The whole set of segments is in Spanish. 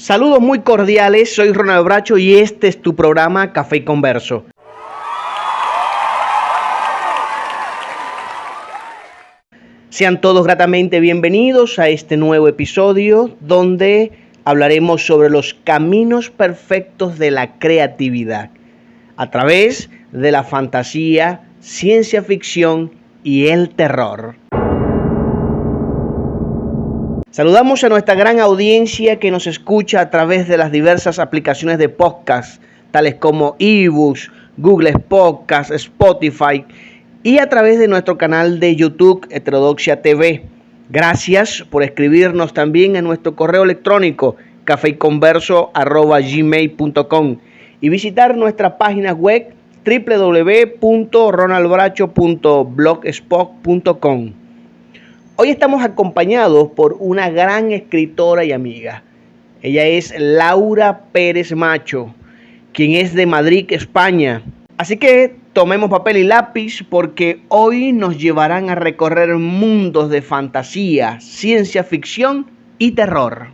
Saludos muy cordiales, soy Ronald Bracho y este es tu programa Café y Converso. Sean todos gratamente bienvenidos a este nuevo episodio donde hablaremos sobre los caminos perfectos de la creatividad a través de la fantasía, ciencia ficción y el terror. Saludamos a nuestra gran audiencia que nos escucha a través de las diversas aplicaciones de podcast, tales como eBooks, Google Podcast, Spotify y a través de nuestro canal de YouTube Heterodoxia TV. Gracias por escribirnos también en nuestro correo electrónico cafeyconverso@gmail.com y visitar nuestra página web www.ronaldbracho.blogspot.com. Hoy estamos acompañados por una gran escritora y amiga. Ella es Laura Pérez Macho, quien es de Madrid, España. Así que tomemos papel y lápiz porque hoy nos llevarán a recorrer mundos de fantasía, ciencia ficción y terror.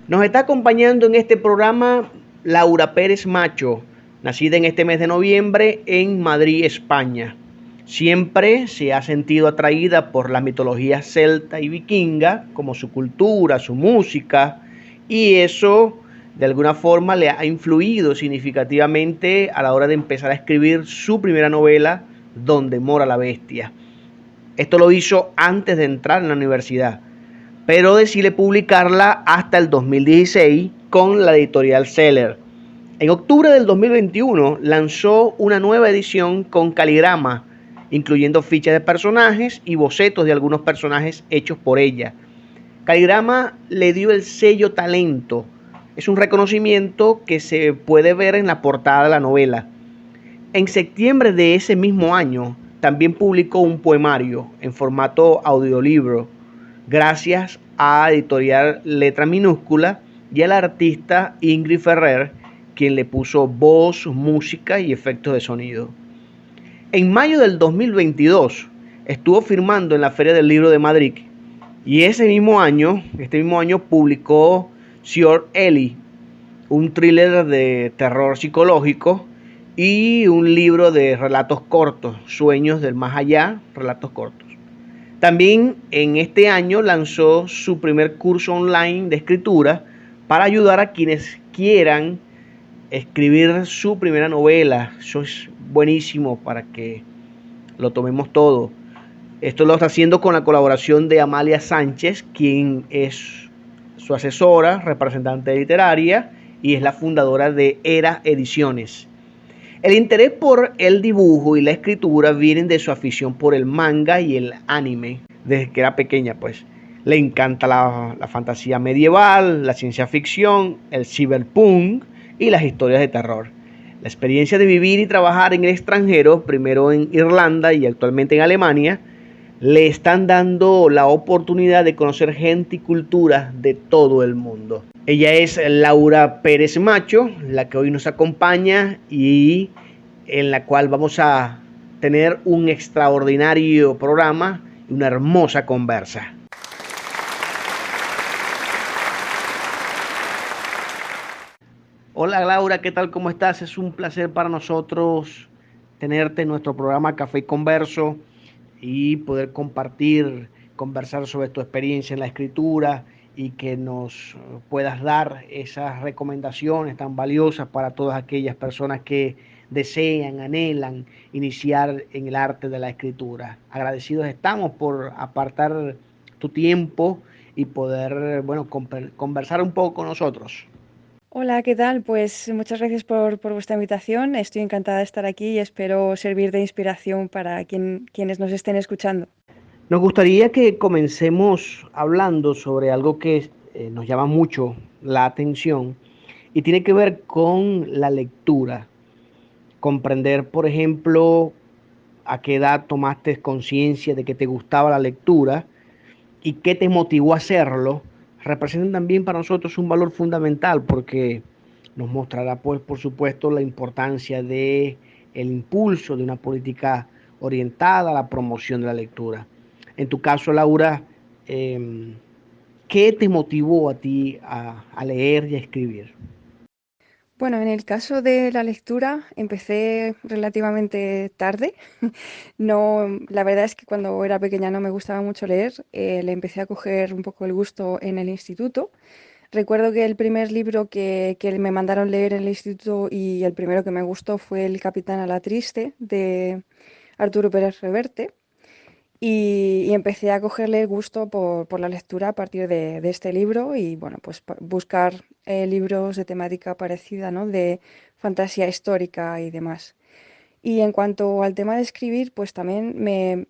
Nos está acompañando en este programa Laura Pérez Macho, nacida en este mes de noviembre en Madrid, España. Siempre se ha sentido atraída por la mitología celta y vikinga, como su cultura, su música, y eso de alguna forma le ha influido significativamente a la hora de empezar a escribir su primera novela, Donde mora la bestia. Esto lo hizo antes de entrar en la universidad, pero decide publicarla hasta el 2016 con la editorial Seller. En octubre del 2021 lanzó una nueva edición con Caligrama, incluyendo fichas de personajes y bocetos de algunos personajes hechos por ella. Caligrama le dio el sello Talento. Es un reconocimiento que se puede ver en la portada de la novela. En septiembre de ese mismo año también publicó un poemario en formato audiolibro, gracias a Editorial Letra Minúscula y al artista Ingrid Ferrer, quien le puso voz, música y efectos de sonido. En mayo del 2022 estuvo firmando en la Feria del Libro de Madrid y este mismo año publicó Sior Eli, un thriller de terror psicológico y un libro de relatos cortos, Sueños del Más Allá, relatos cortos. También en este año lanzó su primer curso online de escritura para ayudar a quienes quieran escribir su primera novela. Eso es buenísimo para que lo tomemos todo. Esto lo está haciendo con la colaboración de Amalia Sánchez, quien es su asesora, representante literaria y es la fundadora de Era Ediciones. El interés por el dibujo y la escritura vienen de su afición por el manga y el anime. Desde que era pequeña, pues, le encanta la fantasía medieval, la ciencia ficción, el cyberpunk y las historias de terror. La experiencia de vivir y trabajar en el extranjero, primero en Irlanda y actualmente en Alemania, le están dando la oportunidad de conocer gente y culturas de todo el mundo. Ella es Laura Pérez Macho, la que hoy nos acompaña y en la cual vamos a tener un extraordinario programa y una hermosa conversa. Hola Laura, ¿qué tal? ¿Cómo estás? Es un placer para nosotros tenerte en nuestro programa Café y Converso y poder conversar sobre tu experiencia en la escritura y que nos puedas dar esas recomendaciones tan valiosas para todas aquellas personas que desean, anhelan iniciar en el arte de la escritura. Agradecidos estamos por apartar tu tiempo y poder, conversar un poco con nosotros. Hola, ¿qué tal? Pues muchas gracias por vuestra invitación. Estoy encantada de estar aquí y espero servir de inspiración para quienes nos estén escuchando. Nos gustaría que comencemos hablando sobre algo que nos llama mucho la atención y tiene que ver con la lectura. Comprender, por ejemplo, a qué edad tomaste conciencia de que te gustaba la lectura y qué te motivó a hacerlo, representan también para nosotros un valor fundamental porque nos mostrará, pues, por supuesto, la importancia de el impulso de una política orientada a la promoción de la lectura. En tu caso, Laura, ¿qué ¿qué te motivó a ti a leer y a escribir? Bueno, en el caso de la lectura empecé relativamente tarde. No, la verdad es que cuando era pequeña no me gustaba mucho leer. Le empecé a coger un poco el gusto en el instituto. Recuerdo que el primer libro que me mandaron leer en el instituto y el primero que me gustó fue El Capitán a la Triste de Arturo Pérez Reverte. Y empecé a cogerle el gusto por la lectura a partir de este libro y bueno, pues buscar libros de temática parecida, ¿no? De fantasía histórica y demás. Y en cuanto al tema de escribir, pues también me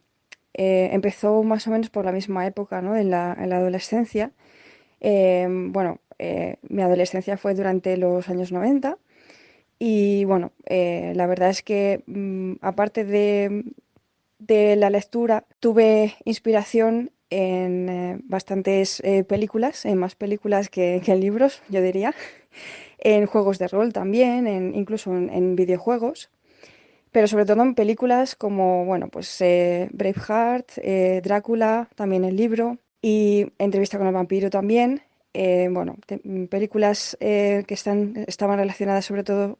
empezó más o menos por la misma época, ¿no? En la adolescencia. Bueno, mi adolescencia fue durante los años 90 y bueno, la verdad es que aparte de la lectura, tuve inspiración en bastantes películas, en más películas que en libros, yo diría, en juegos de rol también, incluso en videojuegos, pero sobre todo en películas como, bueno, pues Braveheart, Drácula, también el libro, y Entrevista con el vampiro también. Bueno, películas que estaban relacionadas sobre todo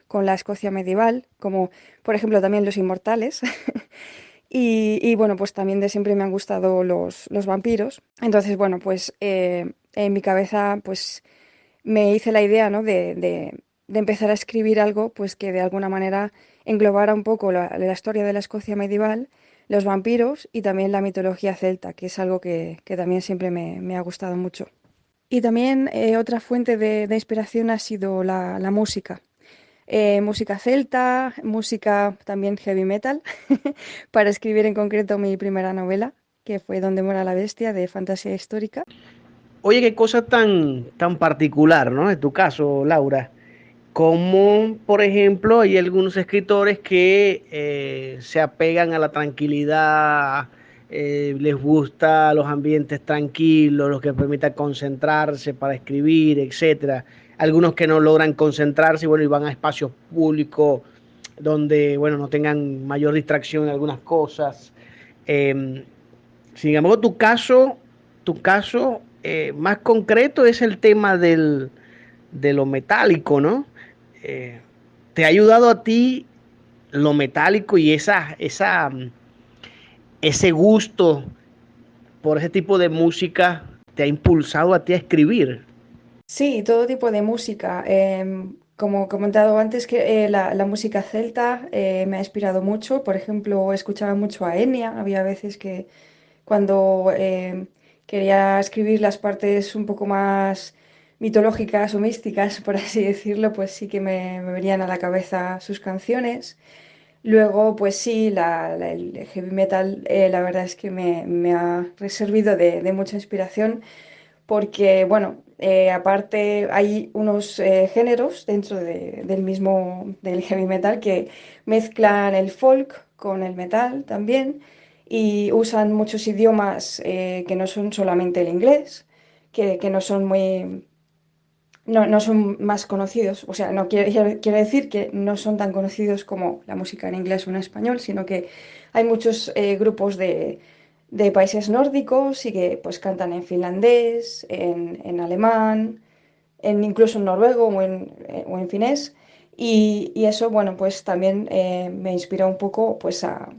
con la Escocia medieval, como por ejemplo también Los Inmortales. Y, bueno, pues también de siempre me han gustado los vampiros. Entonces, bueno, pues en mi cabeza pues me hice la idea, ¿no? de empezar a escribir algo pues que de alguna manera englobara un poco la historia de la Escocia medieval, los vampiros y también la mitología celta, que es algo que también siempre me ha gustado mucho. Y también otra fuente de inspiración ha sido la música. Música celta, música también heavy metal, para escribir en concreto mi primera novela, que fue Donde muera la bestia, de fantasía histórica. Oye, qué cosa tan particular, ¿no? En tu caso, Laura. Como, por ejemplo, hay algunos escritores que se apegan a la tranquilidad, les gusta los ambientes tranquilos, los que permitan concentrarse para escribir, etcétera. Algunos que no logran concentrarse, bueno, y van a espacios públicos donde, bueno, no tengan mayor distracción en algunas cosas. Eh, Sin embargo, tu caso más concreto es el tema de lo metálico, ¿no? Eh, ¿Te ha ayudado a ti lo metálico y ese gusto por ese tipo de música te ha impulsado a ti a escribir? Sí, todo tipo de música. Como he comentado antes, que la música celta me ha inspirado mucho. Por ejemplo, escuchaba mucho a Enya. Había veces que cuando quería escribir las partes un poco más mitológicas o místicas, por así decirlo, pues sí que me venían a la cabeza sus canciones. Luego, pues sí, el heavy metal, la verdad es que me ha servido de mucha inspiración porque, bueno, aparte hay unos géneros dentro del mismo, del heavy metal, que mezclan el folk con el metal también y usan muchos idiomas que no son solamente el inglés, que no son muy, no son más conocidos, o sea, no quiere decir que no son tan conocidos como la música en inglés o en español, sino que hay muchos grupos de países nórdicos y que pues cantan en finlandés, en alemán, incluso en noruego o en finés. Y eso, bueno, pues también me inspiró un poco pues a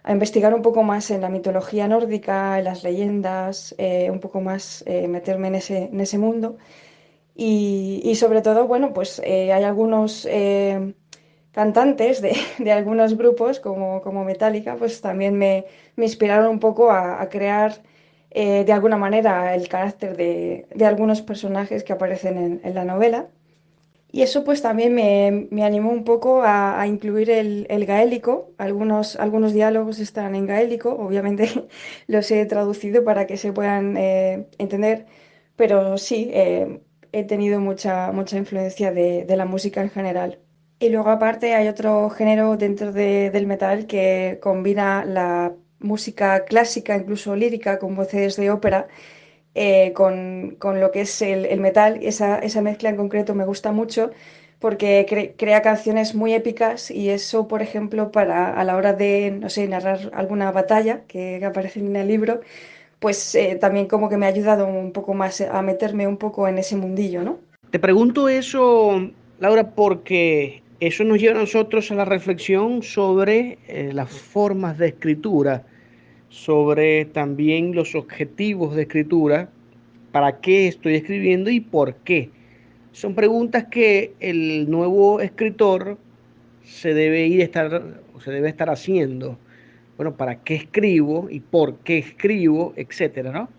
investigar un poco más en la mitología nórdica, en las leyendas, un poco más meterme en ese mundo. Y sobre todo, bueno, pues hay algunos cantantes de algunos grupos como Metallica, pues también me inspiraron un poco a crear de alguna manera el carácter de algunos personajes que aparecen en la novela. Y eso pues también me animó un poco a incluir el gaélico. Algunos diálogos están en gaélico, obviamente los he traducido para que se puedan entender, pero sí, he tenido mucha influencia de la música en general. Y luego aparte hay otro género dentro del metal que combina la música clásica, incluso lírica, con voces de ópera con lo que es el metal. Esa mezcla en concreto me gusta mucho porque crea canciones muy épicas y eso, por ejemplo, a la hora de, no sé, narrar alguna batalla que aparece en el libro, pues también como que me ha ayudado un poco más a meterme un poco en ese mundillo, ¿no? Te pregunto eso, Laura, porque eso nos lleva a nosotros a la reflexión sobre las formas de escritura, sobre también los objetivos de escritura, para qué estoy escribiendo y por qué. Son preguntas que el nuevo escritor se debe estar haciendo. Bueno, ¿para qué escribo y por qué escribo, etcétera, ¿no?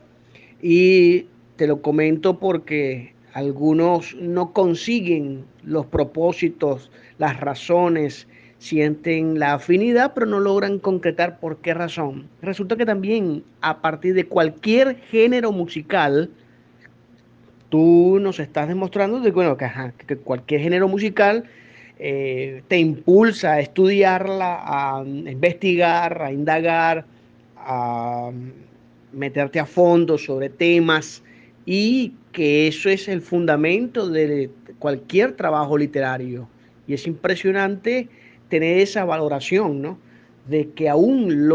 Y te lo comento porque algunos no consiguen los propósitos, las razones, sienten la afinidad, pero no logran concretar por qué razón. Resulta que también a partir de cualquier género musical, tú nos estás demostrando de, bueno, ajá, que cualquier género musical te impulsa a estudiarla, a investigar, a indagar, a meterte a fondo sobre temas y que eso es el fundamento de cualquier trabajo literario. Y es impresionante tener esa valoración, ¿no? De que aún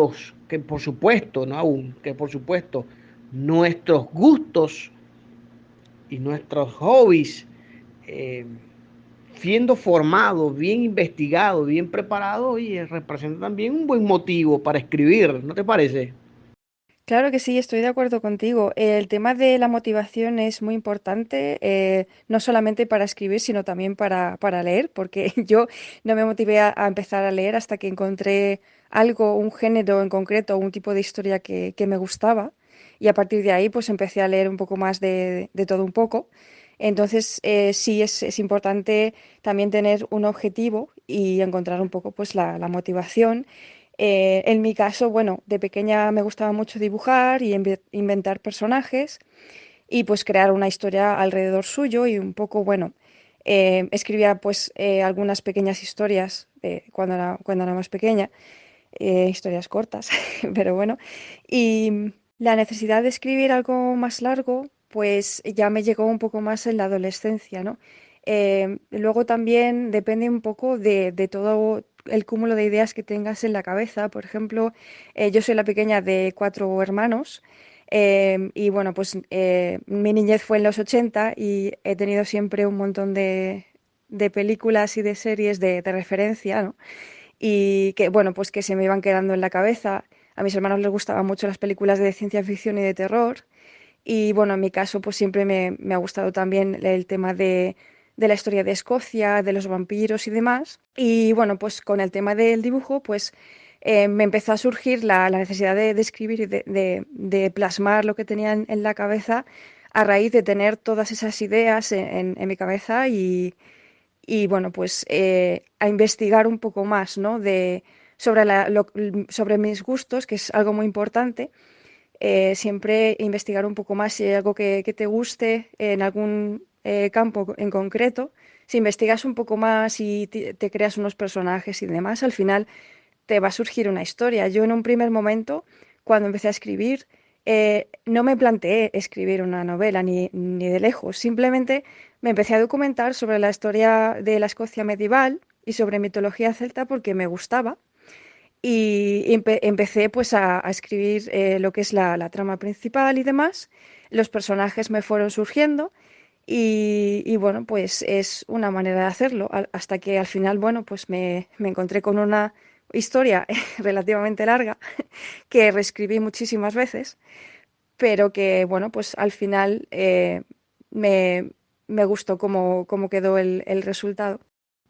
que por supuesto, no aún, que por supuesto nuestros gustos y nuestros hobbies, eh, siendo formados, bien investigados, bien preparados, y representa también un buen motivo para escribir, ¿no te parece? Claro que sí, estoy de acuerdo contigo. El tema de la motivación es muy importante, no solamente para escribir, sino también para leer, porque yo no me motivé a empezar a leer hasta que encontré algo, un género en concreto, un tipo de historia que me gustaba. Y a partir de ahí, pues empecé a leer un poco más de todo un poco. Entonces, sí es importante también tener un objetivo y encontrar un poco pues la motivación. En mi caso, bueno, de pequeña me gustaba mucho dibujar y inventar personajes y pues crear una historia alrededor suyo y un poco, bueno, escribía pues algunas pequeñas historias cuando era más pequeña, historias cortas, pero bueno, y la necesidad de escribir algo más largo pues ya me llegó un poco más en la adolescencia, ¿no? Luego también depende un poco de todo el cúmulo de ideas que tengas en la cabeza. Por ejemplo, yo soy la pequeña de cuatro hermanos y bueno, pues mi niñez fue en los 80 y he tenido siempre un montón de películas y de series de referencia, ¿no? Y que bueno, pues que se me iban quedando en la cabeza. A mis hermanos les gustaban mucho las películas de ciencia ficción y de terror. Y bueno, en mi caso, pues siempre me ha gustado también el tema de la historia de Escocia, de los vampiros y demás. Y bueno, pues con el tema del dibujo, pues me empezó a surgir la necesidad de escribir y de plasmar lo que tenía en la cabeza a raíz de tener todas esas ideas en mi cabeza y bueno, pues a investigar un poco más, ¿no? Sobre, sobre mis gustos, que es algo muy importante. Siempre investigar un poco más si hay algo que te guste en algún campo en concreto. Si investigas un poco más y te creas unos personajes y demás, al final te va a surgir una historia. Yo en un primer momento, cuando empecé a escribir, no me planteé escribir una novela ni de lejos. Simplemente me empecé a documentar sobre la historia de la Escocia medieval y sobre mitología celta porque me gustaba. Y empecé pues a escribir lo que es la trama principal y demás. Los personajes me fueron surgiendo y bueno, pues es una manera de hacerlo. Hasta que al final, bueno, pues me encontré con una historia relativamente larga que reescribí muchísimas veces, pero que bueno, pues al final me, me gustó cómo quedó el resultado.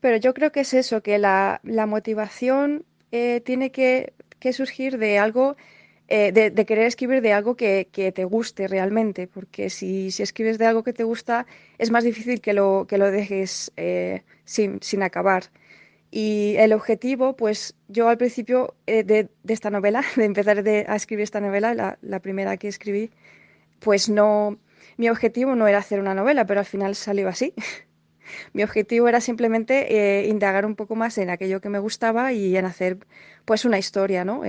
Pero yo creo que es eso, que la motivación tiene que surgir de algo, de querer escribir de algo que te guste realmente, porque si escribes de algo que te gusta, es más difícil que lo dejes sin acabar. Y el objetivo, pues yo al principio de esta novela, de empezar a escribir esta novela, la primera que escribí, pues no, mi objetivo no era hacer una novela, pero al final salió así. Mi objetivo era simplemente indagar un poco más en aquello que me gustaba y en hacer pues una historia, ¿no?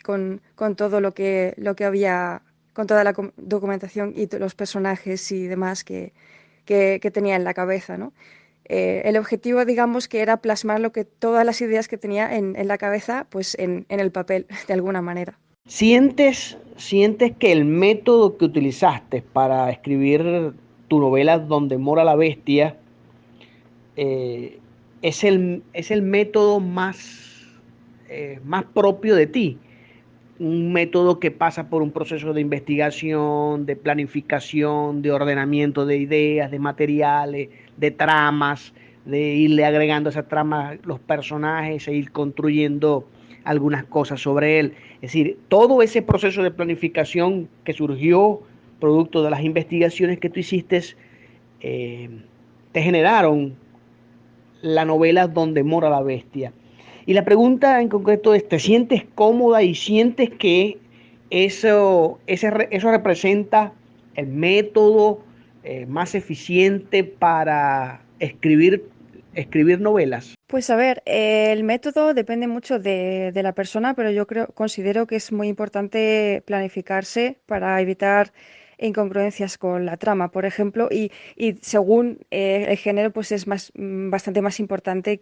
Con todo lo que había, con toda la documentación y los personajes y demás que tenía en la cabeza, ¿no? El objetivo, digamos, que era plasmar todas las ideas que tenía en la cabeza, pues en el papel, de alguna manera. ¿Sientes que el método que utilizaste para escribir tu novela Donde mora la bestia eh, es el método más propio de ti? Un método que pasa por un proceso de investigación, de planificación, de ordenamiento de ideas, de materiales, de tramas, de irle agregando a esa trama los personajes e ir construyendo algunas cosas sobre él. Es decir, todo ese proceso de planificación que surgió producto de las investigaciones que tú hiciste, eh, te generaron la novela Donde mora la bestia. Y la pregunta en concreto es, ¿te sientes cómoda y sientes que eso representa el método más eficiente para escribir novelas? Pues a ver, el método depende mucho de la persona, pero considero que es muy importante planificarse para evitar incongruencias con la trama, por ejemplo, y según el género, pues es bastante más importante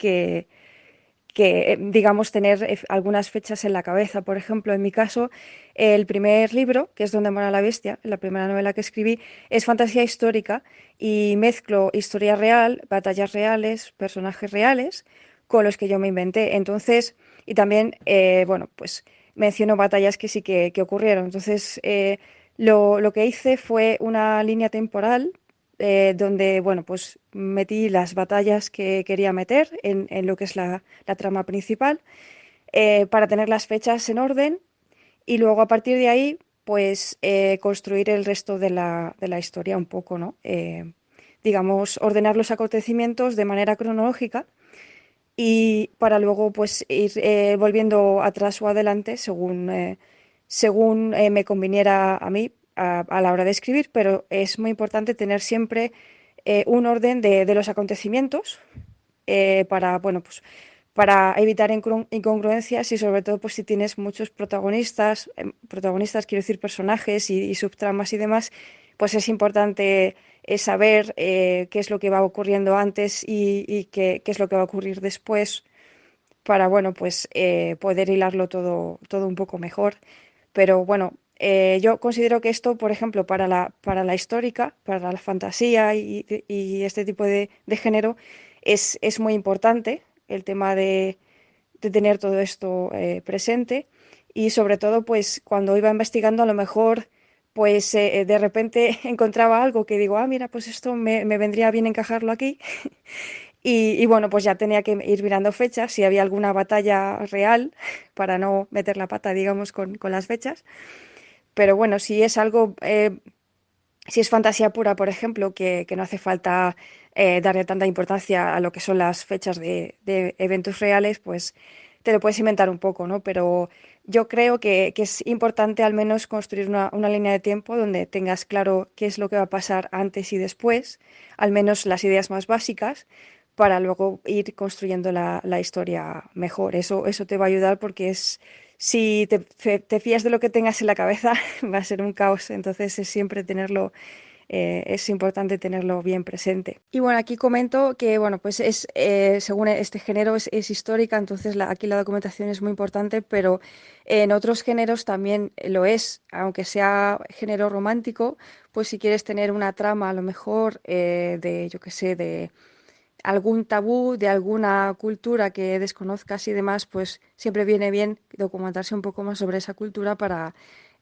digamos, tener algunas fechas en la cabeza. Por ejemplo, en mi caso, el primer libro, que es Donde mora la bestia, la primera novela que escribí, es fantasía histórica y mezclo historia real, batallas reales, personajes reales, con los que yo me inventé. Entonces, y también, bueno, pues menciono batallas que sí que ocurrieron. Entonces, lo que hice fue una línea temporal donde, bueno, pues metí las batallas que quería meter en lo que es la trama principal para tener las fechas en orden y luego a partir de ahí, pues construir el resto de la historia un poco, ¿no? Digamos, ordenar los acontecimientos de manera cronológica y para luego pues ir volviendo atrás o adelante según me conviniera a mí a la hora de escribir, pero es muy importante tener siempre un orden de los acontecimientos para, bueno, pues para evitar incongruencias y sobre todo pues si tienes muchos protagonistas, protagonistas quiero decir personajes y subtramas y demás, pues es importante saber qué es lo que va ocurriendo antes y qué es lo que va a ocurrir después para, bueno, pues poder hilarlo todo un poco mejor. Pero bueno, yo considero que esto, por ejemplo, para la histórica, para la fantasía y este tipo de género, es muy importante el tema de tener todo esto presente y sobre todo, pues cuando iba investigando, a lo mejor, pues de repente encontraba algo que digo, ah, mira, pues esto me vendría bien encajarlo aquí. Y bueno, pues ya tenía que ir mirando fechas, si había alguna batalla real, para no meter la pata, digamos, con las fechas. Pero bueno, si es algo, si es fantasía pura, por ejemplo, que no hace falta darle tanta importancia a lo que son las fechas de eventos reales, pues te lo puedes inventar un poco, ¿no? Pero yo creo que es importante al menos construir una línea de tiempo donde tengas claro qué es lo que va a pasar antes y después, al menos las ideas más básicas, para luego ir construyendo la historia mejor. Eso te va a ayudar porque si te fías de lo que tengas en la cabeza, va a ser un caos. Entonces es siempre es importante tenerlo bien presente. Y bueno, aquí comento que, bueno, pues según este género es histórica, entonces aquí la documentación es muy importante, pero en otros géneros también lo es, aunque sea género romántico, pues si quieres tener una trama a lo mejor yo qué sé, de algún tabú, de alguna cultura que desconozcas y demás, pues siempre viene bien documentarse un poco más sobre esa cultura para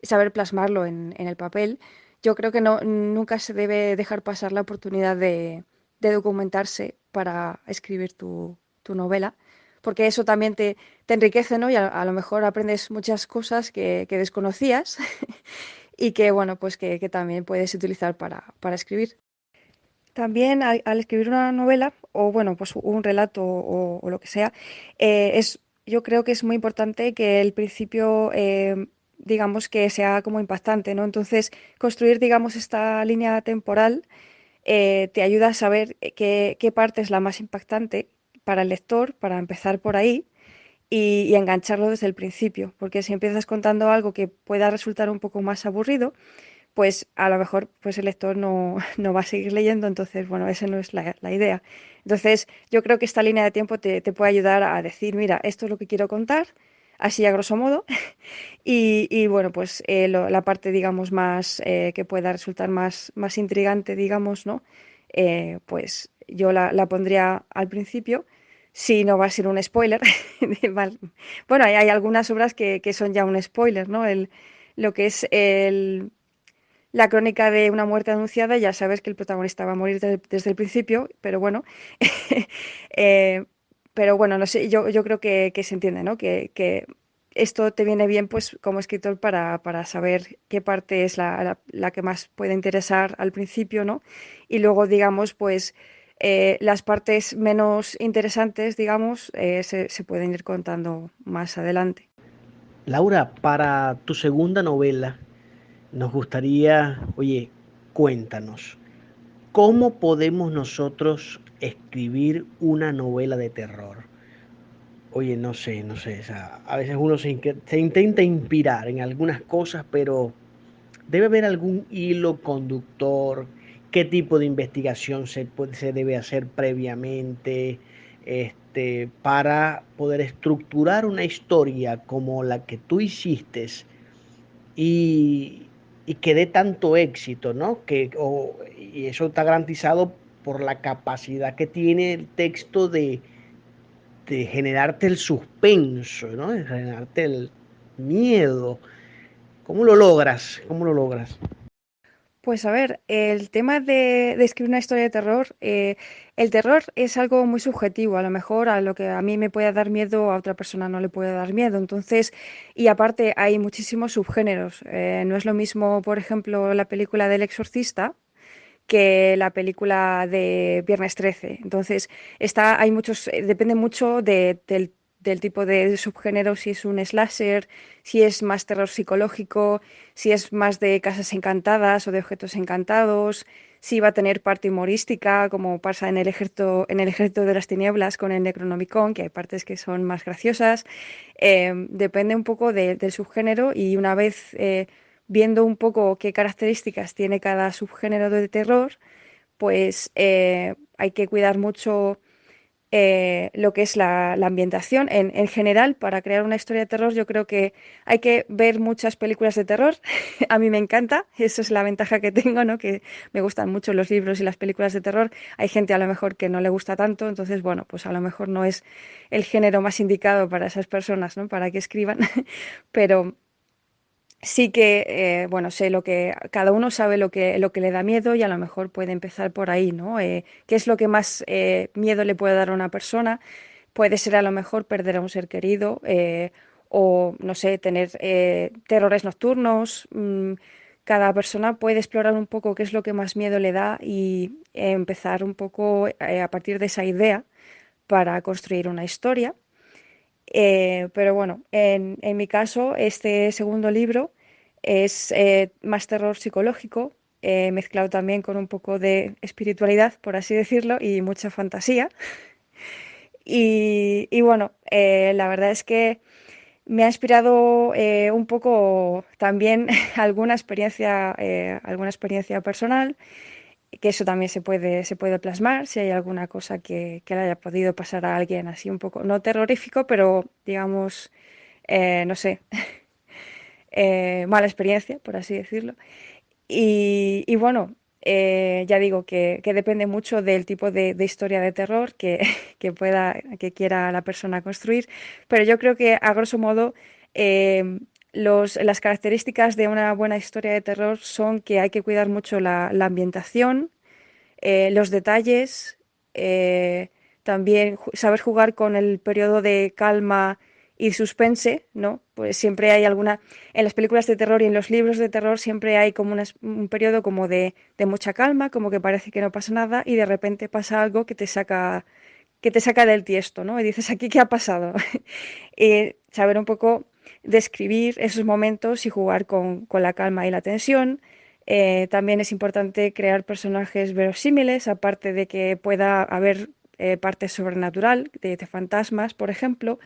saber plasmarlo en el papel. Yo creo que nunca se debe dejar pasar la oportunidad de documentarse para escribir tu novela, porque eso también te enriquece, ¿no? Y a lo mejor aprendes muchas cosas que desconocías y que, bueno, pues que también puedes utilizar para escribir. También al escribir una novela o bueno, pues un relato o lo que sea, yo creo que es muy importante que el principio, digamos, que sea como impactante, ¿no? Entonces, construir, digamos, esta línea temporal te ayuda a saber qué parte es la más impactante para el lector, para empezar por ahí y engancharlo desde el principio, porque si empiezas contando algo que pueda resultar un poco más aburrido, pues a lo mejor pues el lector no va a seguir leyendo, entonces, bueno, esa no es la idea. Entonces, yo creo que esta línea de tiempo te puede ayudar a decir, mira, esto es lo que quiero contar, así a grosso modo. Y bueno, pues la parte, digamos, más que pueda resultar más intrigante, digamos, ¿no? Pues yo la pondría al principio, si no va a ser un spoiler. Bueno, hay algunas obras que son ya un spoiler, ¿no? Lo que es la crónica de una muerte anunciada, ya sabes que el protagonista va a morir desde el principio, pero bueno, eh, pero bueno, no sé, yo creo que se entiende, ¿no? Que esto te viene bien, pues, como escritor para saber qué parte es la que más puede interesar al principio, ¿no? Y luego, digamos, pues, las partes menos interesantes, digamos, se pueden ir contando más adelante. Laura, para tu segunda novela, nos gustaría, oye, cuéntanos, ¿cómo podemos nosotros escribir una novela de terror? Oye, no sé, o sea, a veces uno se intenta inspirar en algunas cosas, pero debe haber algún hilo conductor, qué tipo de investigación se debe hacer previamente, para poder estructurar una historia como la que tú hiciste y, y que dé tanto éxito, ¿no? Y eso está garantizado por la capacidad que tiene el texto de generarte el suspenso, ¿no? De generarte el miedo. ¿Cómo lo logras? ¿Cómo lo logras? Pues a ver, el tema de escribir una historia de terror, el terror es algo muy subjetivo, a lo mejor a lo que a mí me puede dar miedo, a otra persona no le puede dar miedo, entonces, y aparte hay muchísimos subgéneros, no es lo mismo, por ejemplo, la película del Exorcista que la película de Viernes 13. Entonces, hay muchos, depende mucho del tipo de subgénero, si es un slasher, si es más terror psicológico, si es más de casas encantadas o de objetos encantados, si va a tener parte humorística, como pasa en el Ejército de las Tinieblas con el Necronomicon, que hay partes que son más graciosas. Depende un poco del subgénero y una vez viendo un poco qué características tiene cada subgénero de terror, pues hay que cuidar mucho lo que es la ambientación. En general, para crear una historia de terror, yo creo que hay que ver muchas películas de terror. A mí me encanta, esa es la ventaja que tengo, ¿no? Que me gustan mucho los libros y las películas de terror. Hay gente a lo mejor que no le gusta tanto, entonces, bueno, pues a lo mejor no es el género más indicado para esas personas, ¿no? Para que escriban, pero sí que, bueno, sé lo que, cada uno sabe lo que le da miedo y a lo mejor puede empezar por ahí, ¿no? ¿Qué es lo que más miedo le puede dar a una persona? Puede ser a lo mejor perder a un ser querido o, no sé, tener terrores nocturnos. Cada persona puede explorar un poco qué es lo que más miedo le da y empezar un poco a partir de esa idea para construir una historia. Pero bueno, en mi caso, este segundo libro es más terror psicológico, mezclado también con un poco de espiritualidad, por así decirlo, y mucha fantasía. Y bueno, la verdad es que me ha inspirado un poco también alguna experiencia personal, que eso también se puede plasmar, si hay alguna cosa que le haya podido pasar a alguien así un poco, no terrorífico, pero digamos, no sé, mala experiencia, por así decirlo. Y bueno, ya digo que depende mucho del tipo de historia de terror que quiera la persona construir, pero yo creo que a grosso modo las características de una buena historia de terror son que hay que cuidar mucho la ambientación, los detalles, eh, también saber jugar con el periodo de calma y suspense, ¿no? Pues siempre hay alguna, en las películas de terror y en los libros de terror siempre hay como un periodo como de mucha calma, como que parece que no pasa nada y de repente pasa algo que te saca del tiesto, ¿no? Y dices, ¿aquí qué ha pasado? Y saber un poco describir esos momentos y jugar con la calma y la tensión. También es importante crear personajes verosímiles, aparte de que pueda haber parte sobrenatural, de fantasmas, por ejemplo,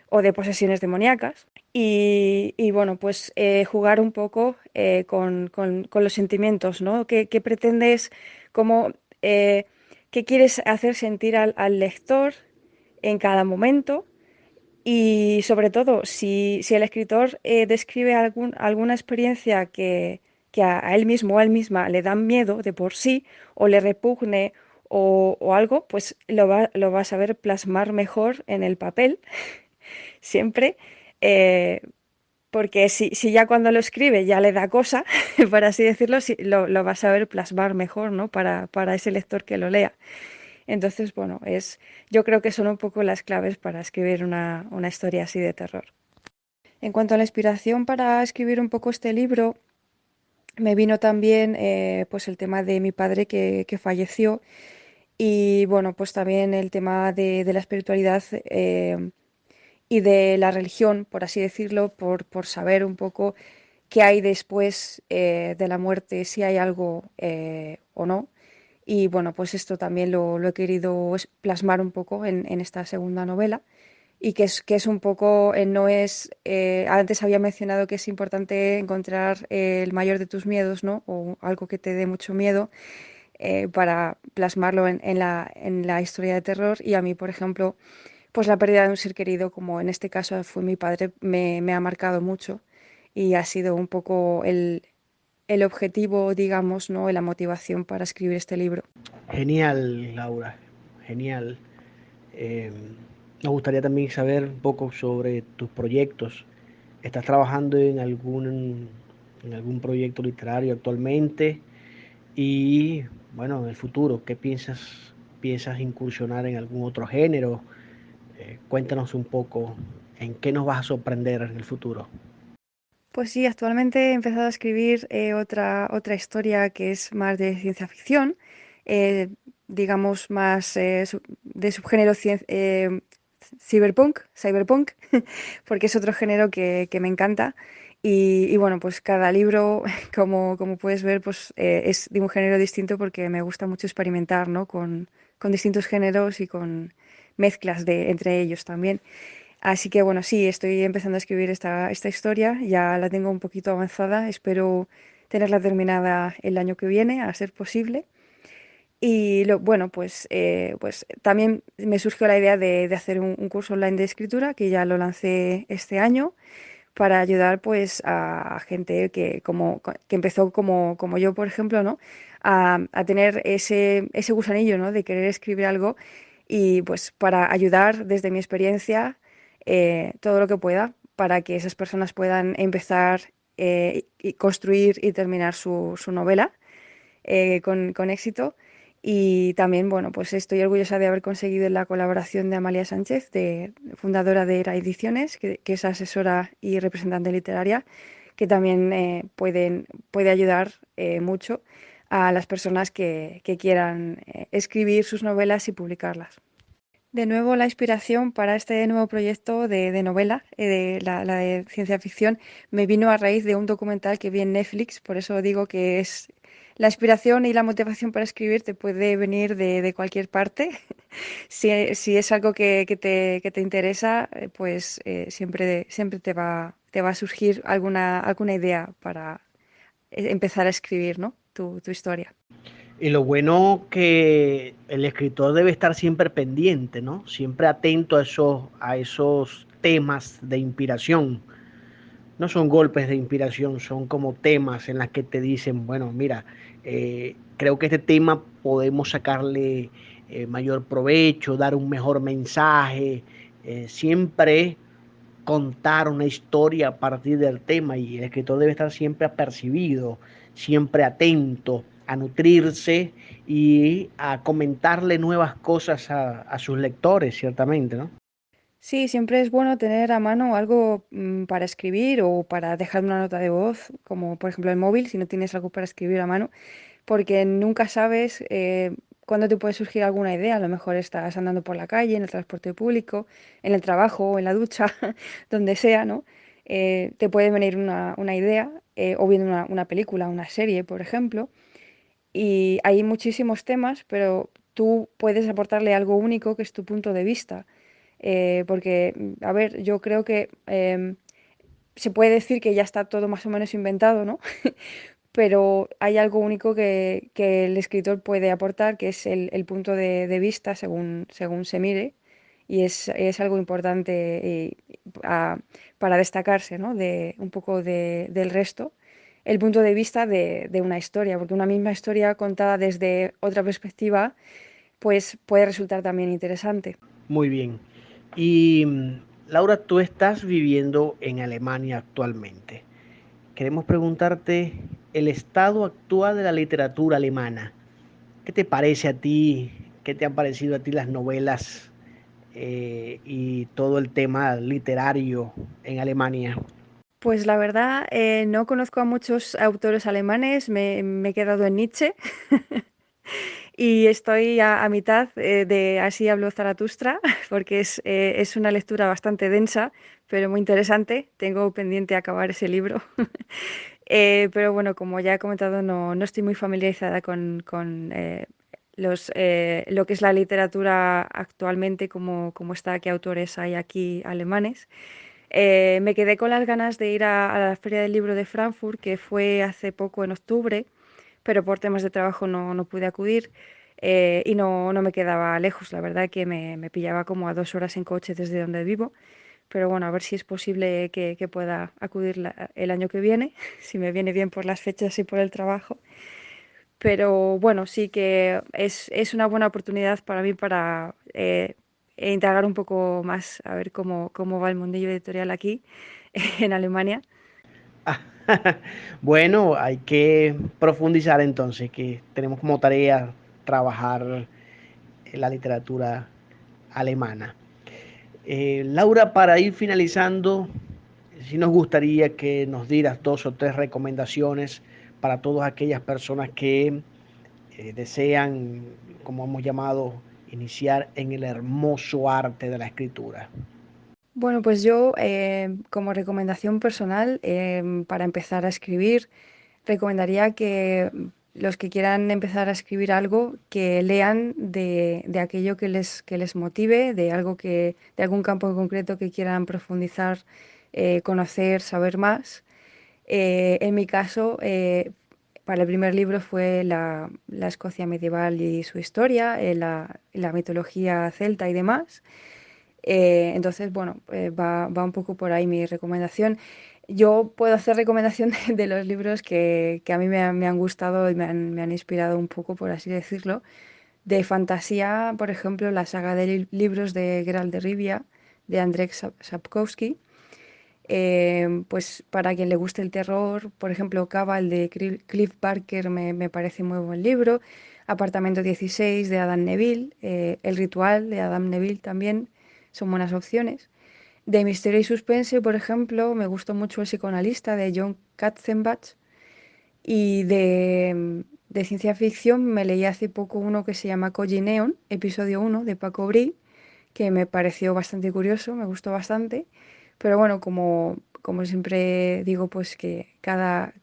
o de posesiones demoníacas. Y bueno, pues jugar un poco con los sentimientos, ¿no? ¿Qué pretendes, cómo, qué quieres hacer sentir al lector en cada momento? Y sobre todo, si el escritor describe alguna experiencia que a él mismo o a él misma le dan miedo de por sí, o le repugne o algo, pues lo va a saber plasmar mejor en el papel, siempre. eh, Porque si ya cuando lo escribe ya le da cosa, por así decirlo, lo va a saber plasmar mejor, ¿no? Para ese lector que lo lea. Entonces, bueno, yo creo que son un poco las claves para escribir una historia así de terror. En cuanto a la inspiración para escribir un poco este libro, me vino también pues el tema de mi padre que falleció y bueno, pues también el tema de la espiritualidad y de la religión, por así decirlo, por saber un poco qué hay después de la muerte, si hay algo o no. Y bueno, pues esto también lo he querido plasmar un poco en esta segunda novela y que es un poco, no es, antes había mencionado que es importante encontrar el mayor de tus miedos, ¿no? O algo que te dé mucho miedo para plasmarlo en la historia de terror. Y a mí, por ejemplo, pues la pérdida de un ser querido, como en este caso fue mi padre, me ha marcado mucho y ha sido un poco el objetivo, digamos, ¿no? Y la motivación para escribir este libro. Genial, Laura, genial. Eh, Nos gustaría también saber un poco sobre tus proyectos. ¿Estás trabajando en algún proyecto literario actualmente? Y bueno, en el futuro, ¿qué piensas incursionar en algún otro género? Cuéntanos un poco en qué nos vas a sorprender en el futuro. Pues sí, actualmente he empezado a escribir otra historia que es más de ciencia ficción, eh, digamos más de subgénero cyberpunk, porque es otro género que me encanta. Y bueno, pues cada libro, como puedes ver, pues es de un género distinto porque me gusta mucho experimentar, ¿no? Con distintos géneros y con mezclas entre ellos también. Así que bueno, sí, estoy empezando a escribir esta historia, ya la tengo un poquito avanzada, espero tenerla terminada el año que viene, a ser posible. Y bueno, pues también me surgió la idea de hacer un curso online de escritura, que ya lo lancé este año, para ayudar pues a gente que empezó como yo, por ejemplo, ¿no? A tener ese gusanillo, ¿no? De querer escribir algo y pues para ayudar desde mi experiencia todo lo que pueda para que esas personas puedan empezar y construir y terminar su novela con éxito. Y también, bueno, pues estoy orgullosa de haber conseguido la colaboración de Amalia Sánchez, fundadora de ERA Ediciones, que es asesora y representante literaria, que también puede ayudar mucho a las personas que quieran escribir sus novelas y publicarlas. De nuevo, la inspiración para este nuevo proyecto de novela, la de ciencia ficción, me vino a raíz de un documental que vi en Netflix, por eso digo que es la inspiración y la motivación para escribir te puede venir de cualquier parte. Si es algo que te interesa, pues siempre te va a surgir alguna idea para empezar a escribir, ¿no? Tu historia. Y lo bueno que el escritor debe estar siempre pendiente, ¿no? Siempre atento a esos temas de inspiración. No son golpes de inspiración, son como temas en los que te dicen, bueno, mira, creo que este tema podemos sacarle mayor provecho, dar un mejor mensaje, siempre contar una historia a partir del tema y el escritor debe estar siempre apercibido, siempre atento a nutrirse y a comentarle nuevas cosas a sus lectores, ciertamente, ¿no? Sí, siempre es bueno tener a mano algo para escribir o para dejar una nota de voz, como por ejemplo el móvil, si no tienes algo para escribir a mano, porque nunca sabes cuándo te puede surgir alguna idea. A lo mejor estás andando por la calle, en el transporte público, en el trabajo o en la ducha, donde sea, ¿no? Te puede venir una idea o viendo una película, una serie, por ejemplo, y hay muchísimos temas, pero tú puedes aportarle algo único que es tu punto de vista. Porque, a ver, yo creo que se puede decir que ya está todo más o menos inventado, ¿no? Pero hay algo único que el escritor puede aportar, que es el punto de vista según se mire. y es algo importante para destacarse, ¿no? De un poco del resto, el punto de vista de una historia, porque una misma historia contada desde otra perspectiva, pues puede resultar también interesante. Muy bien. Y Laura, tú estás viviendo en Alemania actualmente. Queremos preguntarte el estado actual de la literatura alemana. ¿Qué te parece a ti? ¿Qué te han parecido a ti las novelas y todo el tema literario en Alemania? Pues la verdad, no conozco a muchos autores alemanes, me he quedado en Nietzsche. Y estoy a mitad de Así habló Zaratustra, porque es una lectura bastante densa, pero muy interesante. Tengo pendiente acabar ese libro. Pero bueno, como ya he comentado, no estoy muy familiarizada con lo que es la literatura actualmente, como está, qué autores hay aquí alemanes. Me quedé con las ganas de ir a la Feria del Libro de Frankfurt, que fue hace poco en octubre, pero por temas de trabajo no pude acudir y no me quedaba lejos. La verdad que me pillaba como a 2 horas en coche desde donde vivo, pero bueno, a ver si es posible que pueda acudir el año que viene, si me viene bien por las fechas y por el trabajo. Pero bueno, sí que es una buena oportunidad para mí para indagar un poco más, a ver cómo va el mundillo editorial aquí en Alemania. Bueno, hay que profundizar entonces, que tenemos como tarea trabajar en la literatura alemana. Laura, para ir finalizando, sí nos gustaría que nos dieras 2 o 3 recomendaciones para todas aquellas personas que desean, como hemos llamado, iniciar en el hermoso arte de la escritura. Bueno, pues yo como recomendación personal para empezar a escribir, recomendaría que los que quieran empezar a escribir algo, que lean de aquello que les motive, de algún campo en concreto que quieran profundizar, conocer, saber más. En mi caso, para el primer libro fue la Escocia medieval y su historia, la mitología celta y demás. Entonces, bueno, va un poco por ahí mi recomendación. Yo puedo hacer recomendación de los libros que a mí me han gustado y me han inspirado un poco, por así decirlo. De fantasía, por ejemplo, la saga de libros de Geralt de Rivia, de Andrzej Sapkowski. Pues para quien le guste el terror, por ejemplo, Cava, el de Cliff Barker, me parece muy buen libro. Apartamento 16 de Adam Neville, El ritual de Adam Neville también son buenas opciones. De misterio y suspense, por ejemplo, me gustó mucho El psicoanalista de John Katzenbach. Y de ciencia ficción me leí hace poco uno que se llama Koji Neon, episodio 1 de Paco Bri, que me pareció bastante curioso, me gustó bastante. Pero bueno, como siempre digo, pues que cada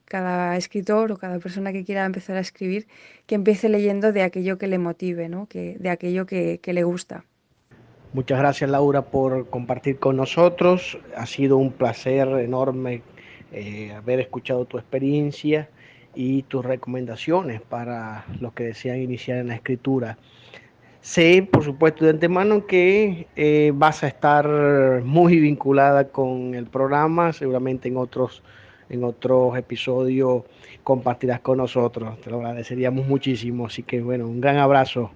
escritor o cada persona que quiera empezar a escribir, que empiece leyendo de aquello que le motive, ¿no? De aquello que le gusta. Muchas gracias, Laura, por compartir con nosotros. Ha sido un placer enorme haber escuchado tu experiencia y tus recomendaciones para los que desean iniciar en la escritura. Sé, por supuesto, de antemano que vas a estar muy vinculada con el programa, seguramente en otros episodios compartirás con nosotros. Te lo agradeceríamos muchísimo. Así que bueno, un gran abrazo.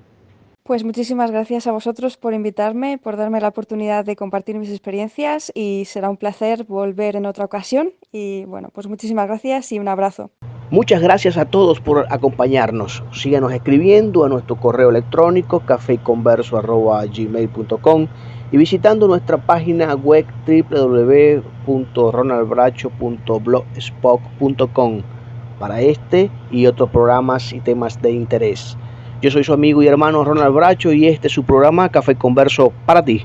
Pues muchísimas gracias a vosotros por invitarme, por darme la oportunidad de compartir mis experiencias y será un placer volver en otra ocasión. Y bueno, pues muchísimas gracias y un abrazo. Muchas gracias a todos por acompañarnos. Síganos escribiendo a nuestro correo electrónico cafeconverso@gmail.com y visitando nuestra página web www.ronaldbracho.blogspot.com para este y otros programas y temas de interés. Yo soy su amigo y hermano Ronald Bracho y este es su programa Café Converso para ti.